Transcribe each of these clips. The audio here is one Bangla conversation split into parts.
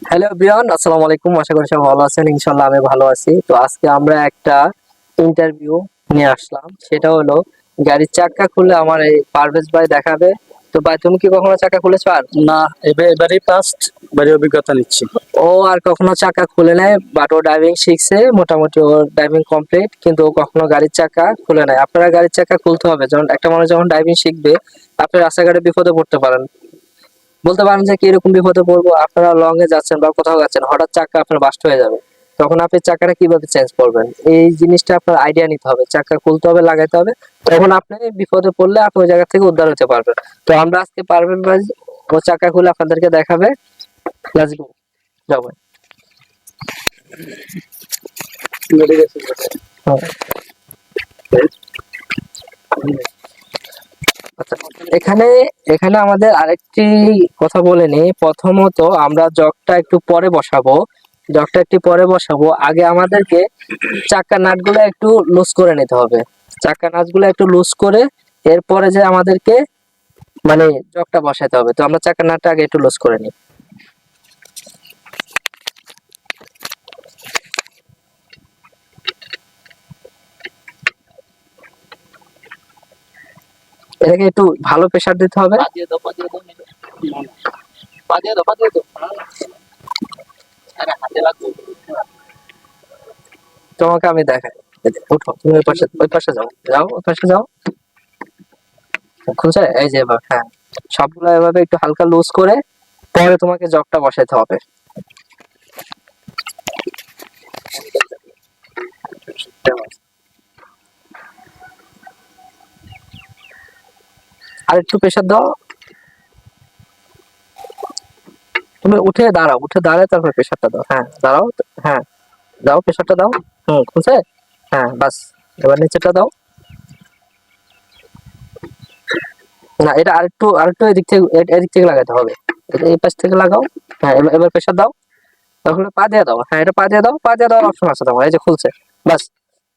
হ্যালো এভরিওয়ান, আসসালামু আলাইকুম। আশা করি সবাই ভালো আছেন। ইনশাআল্লাহ আমি ভালো আছি। তো আজকে আমরা একটা ইন্টারভিউ নিয়ে আসলাম। সেটা হলো গাড়ির চাক্কা খুলে আমার এই পারভেজ ভাই দেখাবে। তো ভাই, তুমি কি কখনো চাক্কা খুলেছো? আর না, এবারেই ফার্স্ট, এবারে অভিজ্ঞতা নিচ্ছি। ও আর কখনো চাক্কা খুলে নেয়, বাট ও ড্রাইভিং শিখছে, মোটামুটি ওর ড্রাইভিং কমপ্লিট, কিন্তু ও কখনো গাড়ির চাক্কা খুলে নেয়। আপনারা গাড়ির চাক্কা খুলতে হবে, যখন একটা মানুষ যখন ড্রাইভিং শিখবে, আপনি রাস্তাঘাটে বিপদে পড়তে পারেন। বলতে পারেন যে কি এরকম বিপদে পড়বো, আপনারা লং এ যাচ্ছেন বা কোথাও যাচ্ছেন, হঠাৎ চাক্কা আপনার বাস্ট হয়ে যাবে। তখন আপনি চাকাটা কিভাবে চেঞ্জ করবেন, এই জিনিসটা আপনার আইডিয়া নিতে হবে। চাকা খুলতে হবে, লাগাইতে হবে, তখন আপনি বিপদে পড়লে আপনি ওই জায়গা থেকে উদ্ধার হতে পারবেন। তো আমরা আজকে পারবেন ভাই ও চাকা খুলে আপনাদেরকে দেখাবে। লেটস গো, যাও ভাই। হ্যাঁ। আচ্ছা, এখানে এখানে আমাদের আরেকটি কথা বলে নিই। প্রথমত আমরা জগটা একটু পরে বসাবো। জগটা একটু পরে বসাবো, আগে আমাদেরকে চাক্কা নাটগুলো একটু লুজ করে নিতে হবে। চাক্কা নাটগুলো একটু লুজ করে এরপরে যে আমাদেরকে মানে জগটা বসাতে হবে। তো আমরা চাক্কা নাটটা আগে একটু লুজ করে নিই। এটাকে একটু ভালো প্রেসার দিতে হবে। তোমাকে আমি দেখাই। উঠো, তুমি ওই পাশে যাও, যাও ওই পাশে যাও। খুলছে, এই যে এবার। হ্যাঁ, সবগুলো এভাবে একটু হালকা লুজ করে পরে তোমাকে জগটা বসাতে হবে। আর একটু প্রেসার দাও। তুমি উঠে দাঁড়াও, উঠে দাঁড়ায় তারপর প্রেসারটা দাও। হ্যাঁ, দাঁড়াও। হ্যাঁ, দাও প্রেসারটা দাও। খুলছে। হ্যাঁ, বাস। এবার নিচেটা দাও। না, এটা আরেকটু আরেকটু এদিক থেকে লাগাতে হবে। এটা এই পাশ থেকে লাগাও। হ্যাঁ, এবার প্রেসার দাও। তাহলে পা দিয়ে দাও। হ্যাঁ, এটা পা দিয়ে দাও। পা দিয়ে দেওয়ার অপশন আছে তোমার, এই যে খুলছে। বাস।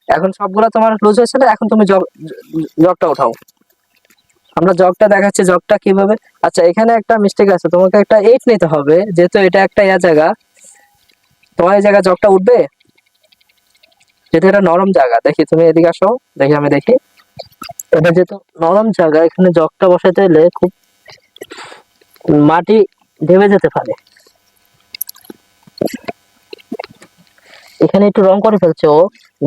এখন সবগুলো তোমার লুজ হয়েছে না? এখন তুমি জগটা উঠাও। আমরা জগটা দেখাচ্ছি, জগটা কিভাবে। আচ্ছা, এখানে একটা মিস্টেক আছে, তোমাকে একটা 8 নিতে হবে, যেহেতু এটা একটা জায়গা। তোমার এই জায়গা জগটা উঠবে, যেহেতু এটা নরম জায়গা। দেখি, তুমি এদিকে আসো, দেখি, আমি দেখি। এটা যেহেতু নরম জায়গা, এখানে জগটা বসাতে হলে খুব মাটি ঢেবে যেতে পারে। এখানে একটু রং করে ফেলছে ও।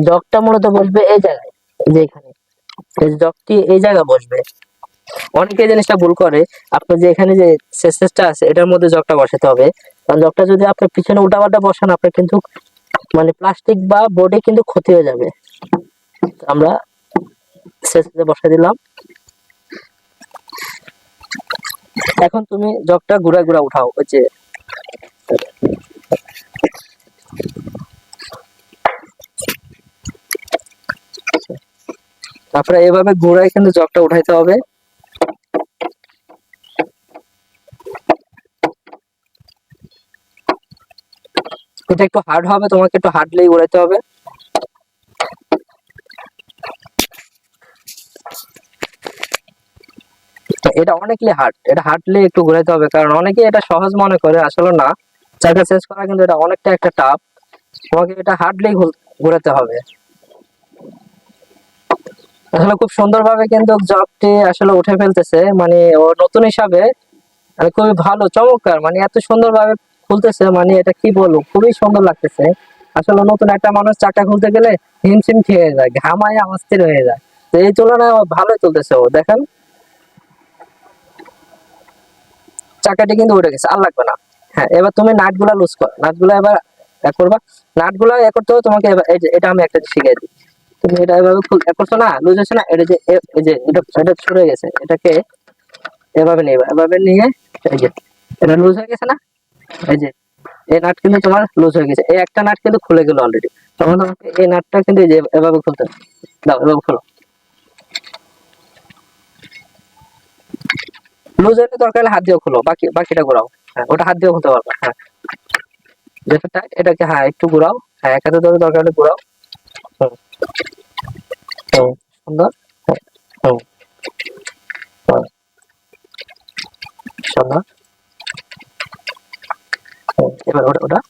জগটা মূলত বসবে এই জায়গায়, এই যে এখানে। এই জগটি এই জায়গায় বসবে। অনেকে এই জিনিসটা ভুল করে। আপনার যে এখানে যে সেসেসটা আছে, এটার মধ্যে জগটা বসাতে হবে। কারণ জগটা যদি আপনার পিছনে উল্টাপাল্টা বসান, আপনার কিন্তু মানে প্লাস্টিক বা বোর্ডে কিন্তু ক্ষতি হয়ে যাবে। আমরা সেসে বসা দিলাম। এখন তুমি জগটা ঘুরা ঘুরা উঠাও, ওই যে। তারপরে এভাবে ঘুরাই কিন্তু জগটা উঠাইতে হবে। এটা একটু হার্ড হবে, তোমাকে একটু হার্ডলি ঘুরাইতে হবে। তো এটা অনেকলি হার্ড, এটা হার্ডলি একটু ঘুরাইতে হবে, কারণ অনেকে এটা সহজ মনে করে, আসলে না। চাকা চেঞ্জ করা কিন্তু এটা অনেকটা একটা টাফ। তোমাকে এটা হার্ডলি ঘুরাতে হবে। আসলে খুব সুন্দরভাবে কিন্তু জবটি আসলে উঠে ফেলতেছে, মানে ও নতুন হিসাবে। মানে খুবই ভালো, চমৎকার, মানে এত সুন্দরভাবে খুলতেছে, মানে এটা কি বলবো, খুবই সুন্দর লাগতেছে। আসলে নতুন একটা মানুষ চাকা খুলতে গেলে হিমশিম খেয়ে যায়, ঘামায় অস্থির হয়ে যায়। তো এই তুলনায় ও ভালোই চলতেছে, ও দেখেন। চাকাটি কিন্তু উঠে গেছে, আর লাগবে না। হ্যাঁ, এবার তুমি নাটগুলা লুজ করো, নাটগুলা এবার করবা। নাটগুলা করতে হবে তোমাকে। এবার এই যে এটা আমি একটা শিখিয়ে দিই। তুমি এটা এভাবে করছো না, লুজ হচ্ছে না, এটা যে এই যে এটা ছড়ে গেছে, এটাকে এভাবে নিয়ে, এভাবে নিয়ে, এই যে এটা লুজ হয়ে গেছে না, এই যে এই নাট কিন্তু তোমার লুজ হয়ে গেছে, এই একটা নাট কিন্তু খুলে গেল অলরেডি। তখন তোমাকে এই নাটটা কিন্তু এই যে এভাবে খুলতে হবে। দাও, এভাবে খোলো। লুজ হলে দরকার হলে হাত দিয়ে খোলো, বাকিটা ঘোরাও। হ্যাঁ, ওটা হাত দিয়ে খুলতে পারবে। হ্যাঁ, যেটা টাইট এটাকে হ্যাঁ একটু ঘোরাও। হ্যাঁ, এক হাতে ধরে দরকার হলে ঘোরাও। হুম, হুম, সুন্দর। হুম, হুম, হুম, সুন্দর। হুম, এবার ওটা ওটা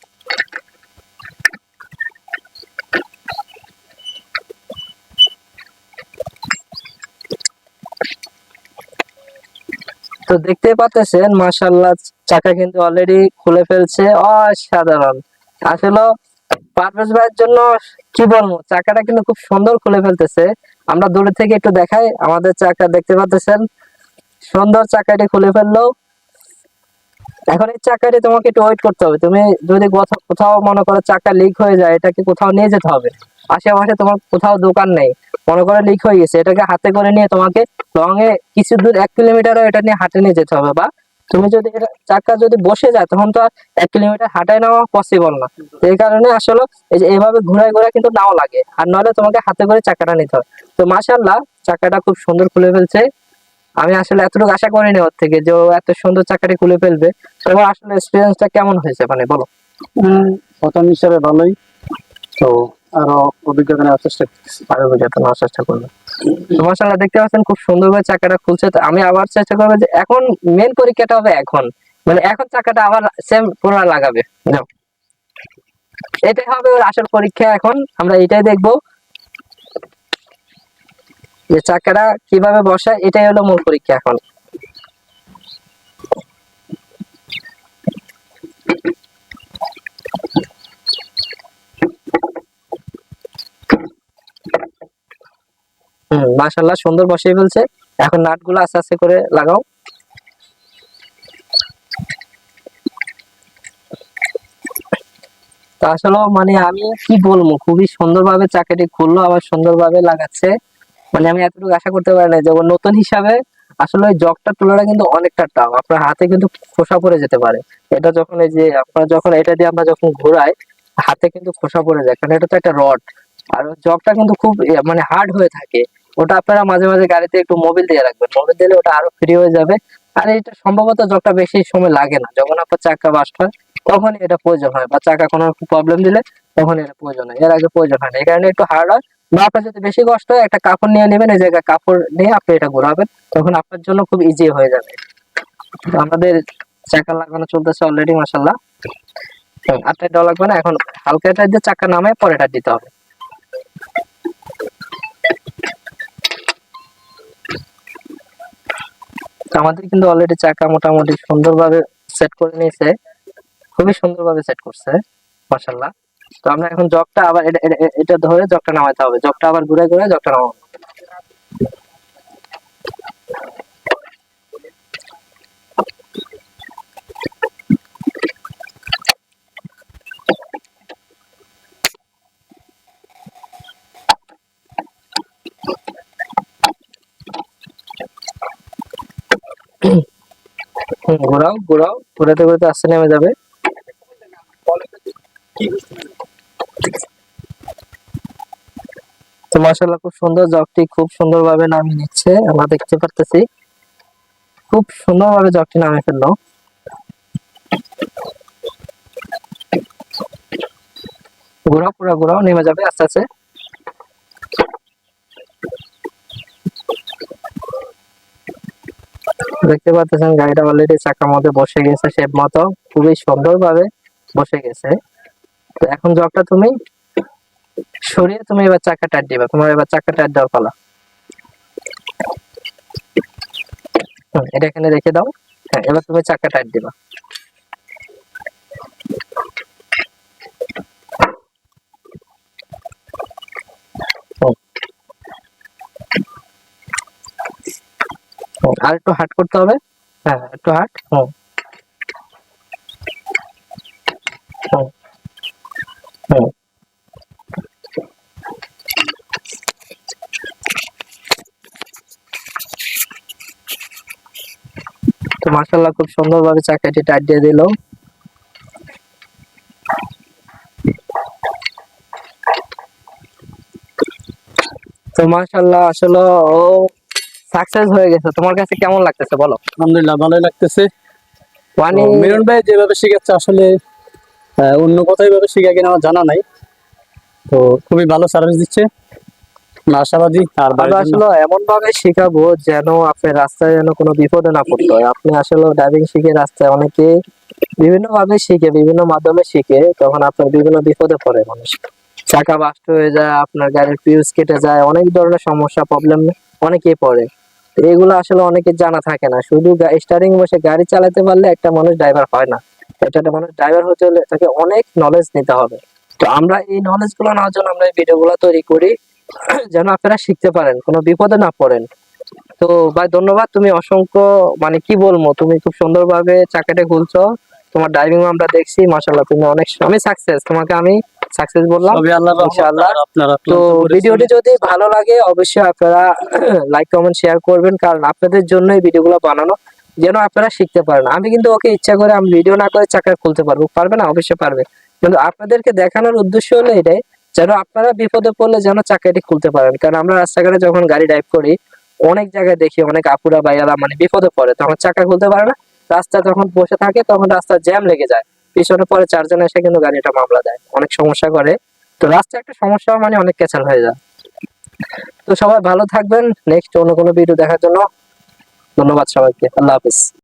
তো দেখতে পাচ্ছেন মাশাআল্লাহ, চাকা কিন্তু অলরেডি খুলে ফেলছে, অসাধারণ। আসলে পারভেজ ভাইয়ের জন্য কি বলবো, চাকাটা কিন্তু খুব সুন্দর খুলে ফেলতেছে। আমরা দূরে থেকে একটু দেখাই, আমাদের চাকা দেখতে পাচ্ছেন সুন্দর চাকাটি খুলে ফেললো। এখন এই চাকাটি তোমাকে একটু ওয়েট করতে হবে। তুমি যদি কোথাও মনে করো চাকা লিক হয়ে যায়, এটাকে কোথাও নিয়ে যেতে হবে। আশেপাশে তোমার কোথাও দোকান নেই, মনে করো লিক হয়ে গেছে, এটাকে হাতে করে নিয়ে তোমাকে লং এ কিছু দূর 1 কিলোমিটারও এটা নিয়ে হাঁটে নিয়ে যেতে হবে। বা তুমি যদি এটা চাকা যদি বসে যায়, তখন তো আর 1 কিলোমিটার হাঁটায় নেওয়া পসিবল না। তো এই কারণে আসলে এই যে এভাবে ঘোরায় ঘোরায় কিন্তু নাও লাগে, আর নইলে তোমাকে হাতে করে চাকাটা নিতে হবে। তো মাশাআল্লাহ, চাকাটা খুব সুন্দর খুলে ফেলছে। আমি আসলে এতটুকু আশা করিনি ওর থেকে যে ও এত সুন্দর চাকাটি খুলে ফেলবে। তোমার আসলে এক্সপিরিয়েন্সটা কেমন হয়েছে, মানে বলো। প্রথম হিসাবে ভালোই, তো আরো অভিজ্ঞতা নেওয়ার চেষ্টা করতেছি। আর অভিজ্ঞতা নেওয়ার চেষ্টা করবে। তো মাশাআল্লাহ, দেখতে পাচ্ছেন খুব সুন্দরভাবে চাকাটা খুলছে। তো আমি আবার চেষ্টা করবো যে এখন মেন পরীক্ষাটা হবে এখন, মানে এখন চাকাটা আবার সেম পুনরায় লাগাবে। যাও, এটাই হবে ওর আসল পরীক্ষা। এখন আমরা এটাই দেখবো যে চাকাটা কিভাবে বসায়, এটাই হলো মূল পরীক্ষা এখন। মাশাআল্লাহ, সুন্দর বসিয়ে ফেলছে। এখন নাটগুলো আস্তে আস্তে করে লাগাও। তো আসলে মানে আমি কি বলবো, খুবই সুন্দরভাবে চাকাটি খুললো, আবার সুন্দরভাবে লাগাচ্ছে। মানে আমি এতটুকু আশা করতে পারি না যে ও নতুন হিসাবে আসলে ওই জগটা তোলাটা কিন্তু অনেকটা টাফ, আপনার হাতে কিন্তু খোসা পড়ে যেতে পারে। এটা যখন এই যে আপনার যখন এটা দিয়ে আমরা যখন ঘোরাই, হাতে কিন্তু খোসা পড়ে যায়, কারণ এটা তো একটা রড। আর ওই জগটা কিন্তু খুব মানে হার্ড হয়ে থাকে। ওটা আপনারা মাঝে মাঝে গাড়িতে একটু মোবিল দিয়ে রাখবেন, মোবিল দিলে ওটা আরো ফ্রি হয়ে যাবে। আর এটা সম্ভবত জগটা বেশি সময় লাগে না, যখন আপনার চাকা বাস্ট হয় তখনই এটা প্রয়োজন হয়, বা চাকা কোনো প্রবলেম দিলে তখন এটা প্রয়োজন হয়, এর আগে প্রয়োজন হয় না। এই কারণে একটু হার্ড হয়। বা আপনার যদি বেশি কষ্ট হয়, একটা কাপড় নিয়ে নেবেন, এই জায়গায় কাপড় নিয়ে আপনি এটা ঘোরাবেন, তখন আপনার জন্য খুব ইজি হয়ে যাবে। তো আমাদের চাকা লাগানো চলতেছে অলরেডি মাশাআল্লাহ। আর টাইট দেওয়া লাগবে না, এখন হালকা টাইট দিয়ে চাকা নামে পরে টাইট দিতে হবে। তো আমাদের কিন্তু অলরেডি চাকা মোটামুটি সুন্দরভাবে সেট করে নিয়েছে, খুবই সুন্দরভাবে সেট করছে মাশাআল্লাহ। তো আমরা এখন জগটা আবার এটা ধরে জগটা নামাতে হবে, জগটা আবার ঘুরে ঘুরে জগটা নামাবো। ঘোরাও ঘোরাও, ঘুরাতে ঘুরাতে আস্তে নেমে যাবে। তো মাশাআল্লাহ, খুব সুন্দর, জগটি খুব সুন্দরভাবে নামিয়ে নিচ্ছে, আমরা দেখতে পারতেছি। খুব সুন্দরভাবে জগটি নামিয়ে ফেললো। ঘোরাও, পুরো ঘোরাও, নেমে যাবে আস্তে আস্তে। দেখতে পাচ্ছেন গাড়িটা অলরেডি চাকার মধ্যে বসে গেছে, শেপ মতো খুবই সুন্দরভাবে বসে গেছে। তো এখন জগটা তুমি সরিয়ে তুমি এবার চাকা টাইট দিবা, তোমার এবার চাকা টাইট দেওয়ার পালা। এটা এখানে রেখে দাও। হ্যাঁ, এবার তুমি চাকা টাইট দিবা। আর একটু হার্ড করতে হবে। হ্যাঁ, একটু হার্ড। হুম হুম। তো মাশাআল্লাহ, খুব সুন্দরভাবে চাকাটি টাইট দিয়ে দিল। তো মাশাআল্লাহ, আসলে ও সাকসেস হয়ে গেছে। তোমার কাছে কেমন লাগতেছে বলো। আলহামদুলিল্লাহ, ভালোই লাগতেছে। মানে তো মিলন ভাই যেভাবে শিখাচ্ছে আসলে অন্য কোথাও এইভাবে শিখা কিনা আমার জানা নাই, তো খুবই ভালো সার্ভিস দিচ্ছে। আমরা আশাবাদী। আর আমরা ভাইয়ের জন্য আসলে এমন ভাবে শেখাবো যেন আপনি রাস্তায় যেন কোনো বিপদে না পড়তে হয়। আপনি আসলে ড্রাইভিং শিখে রাস্তায় অনেকে বিভিন্ন ভাবে শিখে, বিভিন্ন মাধ্যমে শিখে, তখন আপনার বিভিন্ন বিপদে পড়ে মানুষ। চাকা বাস্ট হয়ে যায়, আপনার গাড়ির ফিউজ কেটে যায়, অনেক ধরনের সমস্যা প্রবলেম অনেকেই পড়ে। তো এগুলো আসলে অনেকে জানা থাকে না। শুধু স্টারিং বসে গাড়ি চালাতে পারলে একটা মানুষ ড্রাইভার হয় না। একটা মানুষ ড্রাইভার হতে হলে তাকে অনেক নলেজ নিতে হবে। তো আমরা এই নলেজ গুলো নেওয়ার জন্য আমরা এই ভিডিও গুলো তৈরি করি, যেন আপনারা শিখতে পারেন, কোনো বিপদে না পড়েন। তো ভাই ধন্যবাদ, তুমি অসংখ্য, মানে কি বলবো, তুমি খুব সুন্দরভাবে চাকাটা খুলছো। তোমার ড্রাইভিং আমরা দেখছি, মাশাআল্লাহ তুমি অনেক, আমি সাকসেস, তোমাকে আমি সাকসেস বললাম সবই আল্লাহর রহমত। ইনশাআল্লাহ। আর আপনারা তো ক্লান্ত পরিশ্রমী। ভিডিওটি যদি ভালো লাগে অবশ্যই আপনারা লাইক কমেন্ট শেয়ার করবেন, কারণ আপনাদের জন্যই ভিডিওগুলো বানানো, যেন আপনারা শিখতে পারেন। আমি কিন্তু ওকে ইচ্ছা করে আমি ভিডিও না করে চাকা খুলতে পারবো, পারবে না? অবশ্যই পারবে। কিন্তু আপনাদেরকে দেখানোর উদ্দেশ্য হলো এটাই, যেন আপনারা বিপদে পড়লে যেন চাকাটি খুলতে পারেন। কারণ আমরা রাস্তাঘাটে যখন গাড়ি ড্রাইভ করি, অনেক জায়গায় দেখি অনেক আপুরা ভাইয়ারা মানে বিপদে পড়ে, তখন চাকা খুলতে পারে না। রাস্তা যখন বসে থাকে তখন রাস্তা জ্যাম লেগে যায়, পিছনে পরে চারজন এসে কিন্তু গাড়িটা মামলা দেয়, অনেক সমস্যা করে। তো রাস্তা একটা সমস্যা, মানে অনেক ক্যাচাল হয়ে যায়। তো সবাই ভালো থাকবেন, নেক্সট অন্য কোনো ভিডিও দেখার জন্য ধন্যবাদ সবাইকে, আল্লাহ হাফিজ।